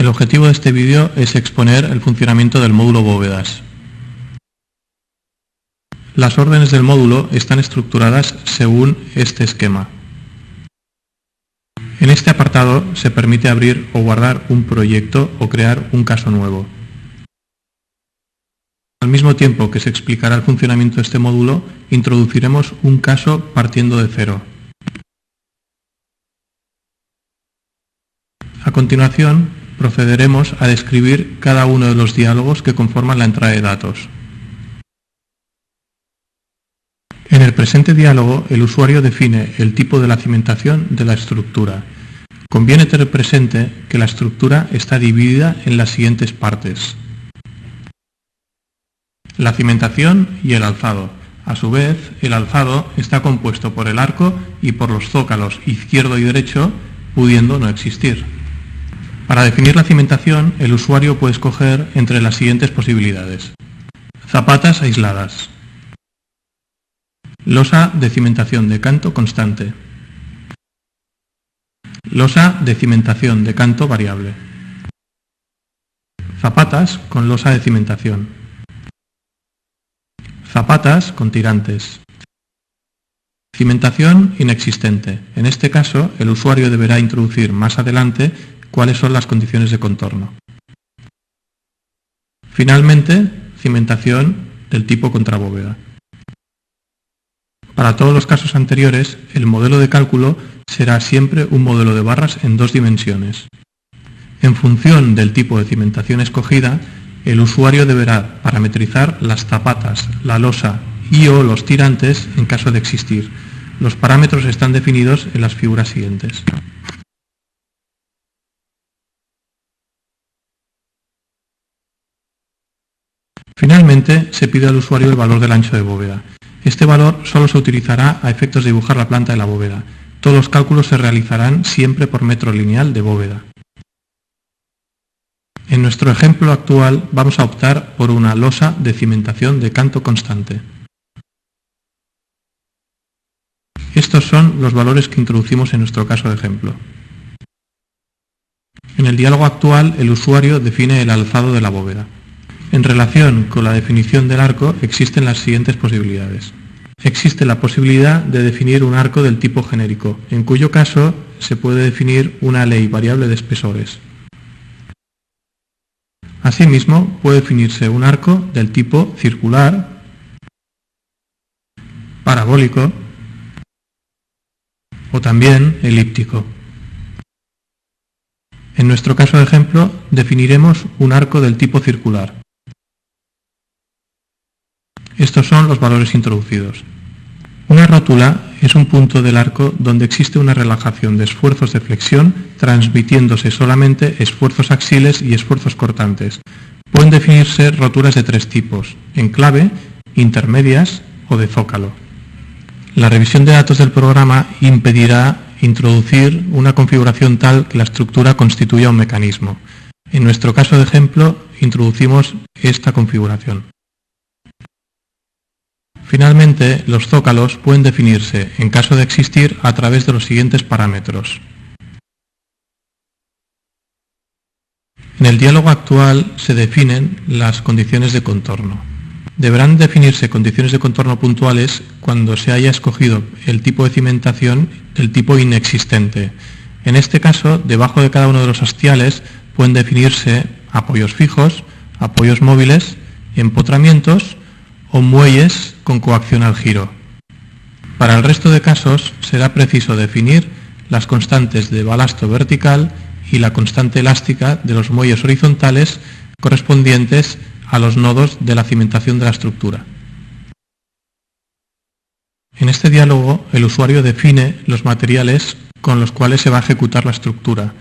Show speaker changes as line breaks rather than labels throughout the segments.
El objetivo de este vídeo es exponer el funcionamiento del módulo bóvedas. Las órdenes del módulo están estructuradas según este esquema. En este apartado se permite abrir o guardar un proyecto o crear un caso nuevo. Al mismo tiempo que se explicará el funcionamiento de este módulo, introduciremos un caso partiendo de cero. A continuación, procederemos a describir cada uno de los diálogos que conforman la entrada de datos. En el presente diálogo, el usuario define el tipo de la cimentación de la estructura. Conviene tener presente que la estructura está dividida en las siguientes partes: la cimentación y el alzado. A su vez, el alzado está compuesto por el arco y por los zócalos izquierdo y derecho, pudiendo no existir. Para definir la cimentación, el usuario puede escoger entre las siguientes posibilidades: zapatas aisladas, losa de cimentación de canto constante, losa de cimentación de canto variable, zapatas con losa de cimentación, zapatas con tirantes, cimentación inexistente. En este caso, el usuario deberá introducir más adelante cuáles son las condiciones de contorno. Finalmente, cimentación del tipo contrabóveda. Para todos los casos anteriores, el modelo de cálculo será siempre un modelo de barras en dos dimensiones. En función del tipo de cimentación escogida, el usuario deberá parametrizar las zapatas, la losa y/o los tirantes en caso de existir. Los parámetros están definidos en las figuras siguientes. Finalmente, se pide al usuario el valor del ancho de bóveda. Este valor solo se utilizará a efectos de dibujar la planta de la bóveda. Todos los cálculos se realizarán siempre por metro lineal de bóveda. En nuestro ejemplo actual vamos a optar por una losa de cimentación de canto constante. Estos son los valores que introducimos en nuestro caso de ejemplo. En el diálogo actual, el usuario define el alzado de la bóveda. En relación con la definición del arco, existen las siguientes posibilidades. Existe la posibilidad de definir un arco del tipo genérico, en cuyo caso se puede definir una ley variable de espesores. Asimismo, puede definirse un arco del tipo circular, parabólico o también elíptico. En nuestro caso de ejemplo, definiremos un arco del tipo circular. Estos son los valores introducidos. Una rótula es un punto del arco donde existe una relajación de esfuerzos de flexión, transmitiéndose solamente esfuerzos axiles y esfuerzos cortantes. Pueden definirse rótulas de tres tipos: enclave, intermedias o de zócalo. La revisión de datos del programa impedirá introducir una configuración tal que la estructura constituya un mecanismo. En nuestro caso de ejemplo, introducimos esta configuración. Finalmente, los zócalos pueden definirse, en caso de existir, a través de los siguientes parámetros. En el diálogo actual se definen las condiciones de contorno. Deberán definirse condiciones de contorno puntuales cuando se haya escogido el tipo de cimentación del tipo inexistente. En este caso, debajo de cada uno de los hastiales pueden definirse apoyos fijos, apoyos móviles, empotramientos o muelles con coacción al giro. Para el resto de casos será preciso definir las constantes de balasto vertical y la constante elástica de los muelles horizontales correspondientes a los nodos de la cimentación de la estructura. En este diálogo, el usuario define los materiales con los cuales se va a ejecutar la estructura,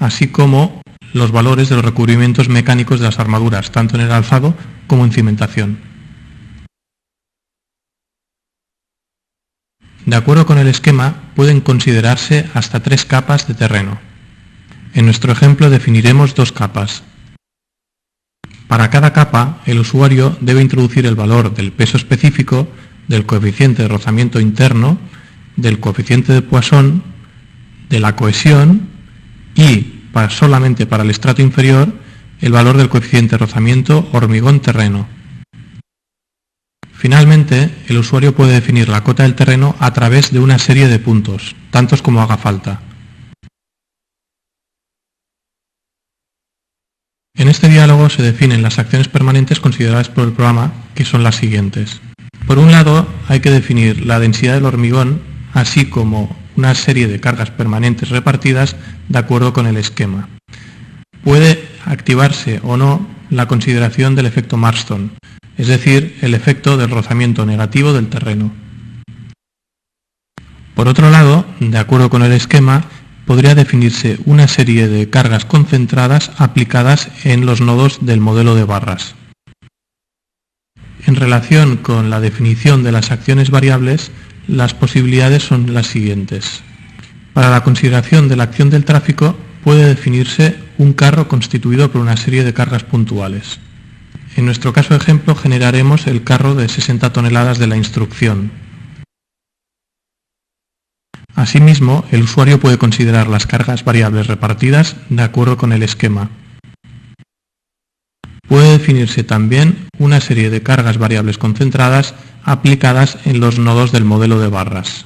así como los valores de los recubrimientos mecánicos de las armaduras, tanto en el alzado como en cimentación. De acuerdo con el esquema, pueden considerarse hasta 3 capas de terreno. En nuestro ejemplo definiremos 2 capas. Para cada capa, el usuario debe introducir el valor del peso específico, del coeficiente de rozamiento interno, del coeficiente de Poisson, de la cohesión y solamente para el estrato inferior el valor del coeficiente de rozamiento hormigón-terreno. Finalmente, el usuario puede definir la cota del terreno a través de una serie de puntos, tantos como haga falta. En este diálogo se definen las acciones permanentes consideradas por el programa, que son las siguientes. Por un lado, hay que definir la densidad del hormigón, así como una serie de cargas permanentes repartidas de acuerdo con el esquema. Puede activarse o no la consideración del efecto Marston, es decir, el efecto del rozamiento negativo del terreno. Por otro lado, de acuerdo con el esquema, podría definirse una serie de cargas concentradas aplicadas en los nodos del modelo de barras. En relación con la definición de las acciones variables, las posibilidades son las siguientes. Para la consideración de la acción del tráfico puede definirse un carro constituido por una serie de cargas puntuales. En nuestro caso de ejemplo generaremos el carro de 60 toneladas de la instrucción. Asimismo, el usuario puede considerar las cargas variables repartidas de acuerdo con el esquema. Puede definirse también una serie de cargas variables concentradas aplicadas en los nodos del modelo de barras.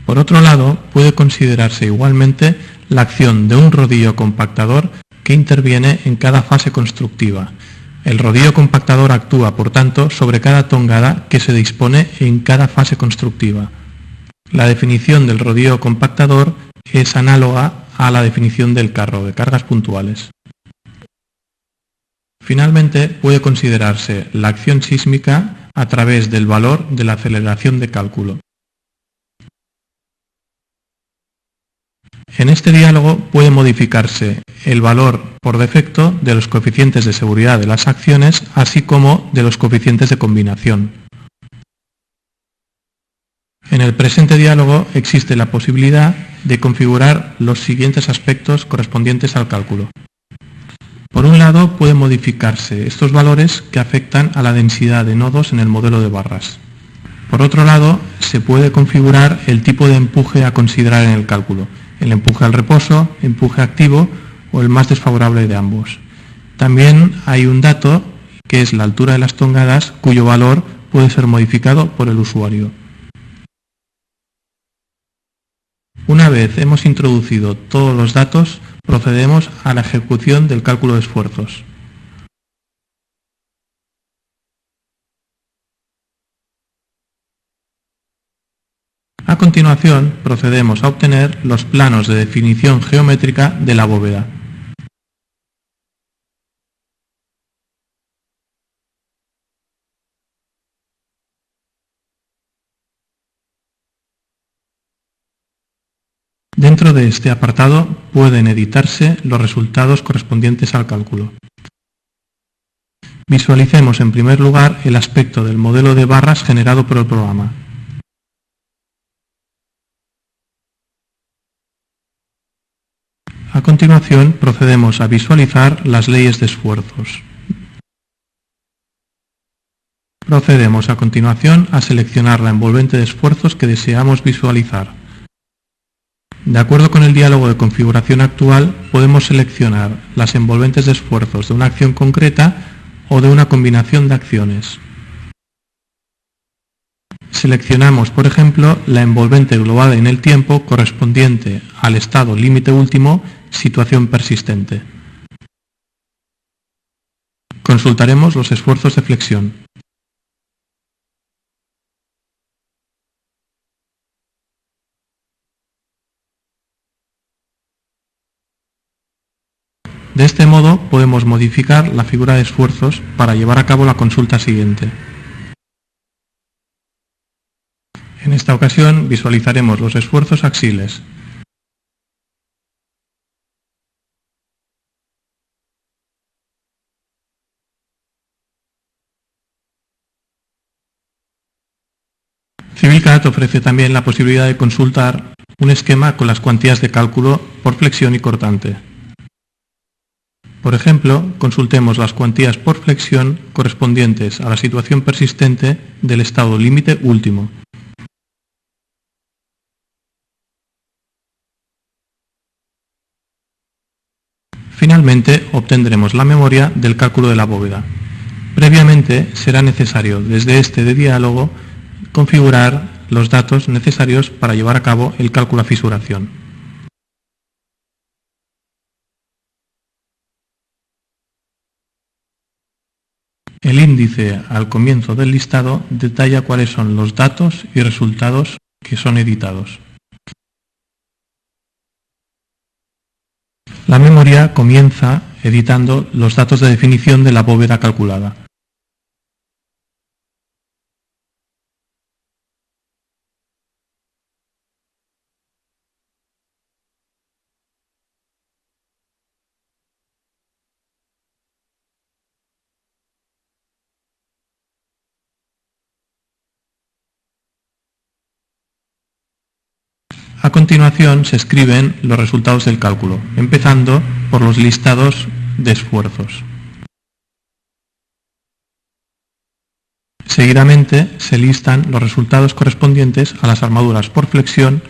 Por otro lado, puede considerarse igualmente la acción de un rodillo compactador que interviene en cada fase constructiva. El rodillo compactador actúa, por tanto, sobre cada tongada que se dispone en cada fase constructiva. La definición del rodillo compactador es análoga a la definición del carro de cargas puntuales. Finalmente, puede considerarse la acción sísmica a través del valor de la aceleración de cálculo. En este diálogo puede modificarse el valor por defecto de los coeficientes de seguridad de las acciones, así como de los coeficientes de combinación. En el presente diálogo existe la posibilidad de configurar los siguientes aspectos correspondientes al cálculo. Por un lado, pueden modificarse estos valores que afectan a la densidad de nodos en el modelo de barras. Por otro lado, se puede configurar el tipo de empuje a considerar en el cálculo, el empuje al reposo, empuje activo o el más desfavorable de ambos. También hay un dato que es la altura de las tongadas, cuyo valor puede ser modificado por el usuario. Una vez hemos introducido todos los datos, procedemos a la ejecución del cálculo de esfuerzos. A continuación, procedemos a obtener los planos de definición geométrica de la bóveda. Dentro de este apartado pueden editarse los resultados correspondientes al cálculo. Visualicemos en primer lugar el aspecto del modelo de barras generado por el programa. A continuación procedemos a visualizar las leyes de esfuerzos. Procedemos a continuación a seleccionar la envolvente de esfuerzos que deseamos visualizar. De acuerdo con el diálogo de configuración actual, podemos seleccionar las envolventes de esfuerzos de una acción concreta o de una combinación de acciones. Seleccionamos, por ejemplo, la envolvente global en el tiempo correspondiente al estado límite último, situación persistente. Consultaremos los esfuerzos de flexión. De este modo podemos modificar la figura de esfuerzos para llevar a cabo la consulta siguiente. En esta ocasión visualizaremos los esfuerzos axiles. CivilCAD ofrece también la posibilidad de consultar un esquema con las cuantías de cálculo por flexión y cortante. Por ejemplo, consultemos las cuantías por flexión correspondientes a la situación persistente del estado límite último. Finalmente, obtendremos la memoria del cálculo de la bóveda. Previamente, será necesario, desde este de diálogo, configurar los datos necesarios para llevar a cabo el cálculo a fisuración. El índice al comienzo del listado detalla cuáles son los datos y resultados que son editados. La memoria comienza editando los datos de definición de la bóveda calculada. A continuación se escriben los resultados del cálculo, empezando por los listados de esfuerzos. Seguidamente se listan los resultados correspondientes a las armaduras por flexión,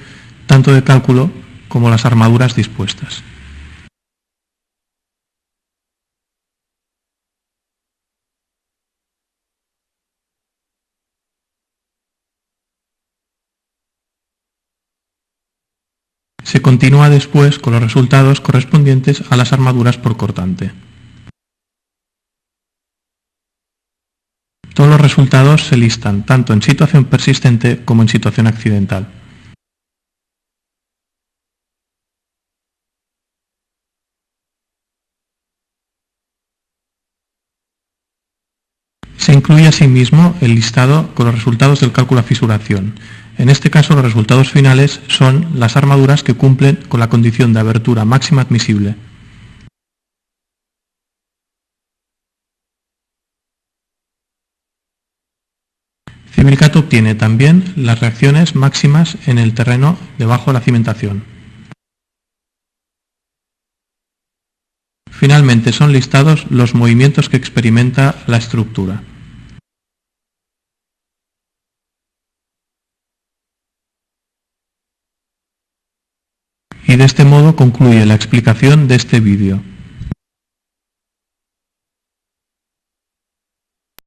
tanto de cálculo como las armaduras dispuestas. Se continúa después con los resultados correspondientes a las armaduras por cortante. Todos los resultados se listan tanto en situación persistente como en situación accidental. Se incluye asimismo el listado con los resultados del cálculo a fisuración. En este caso, los resultados finales son las armaduras que cumplen con la condición de abertura máxima admisible. Civilcat obtiene también las reacciones máximas en el terreno debajo de la cimentación. Finalmente son listados los movimientos que experimenta la estructura. Y de este modo concluye la explicación de este vídeo.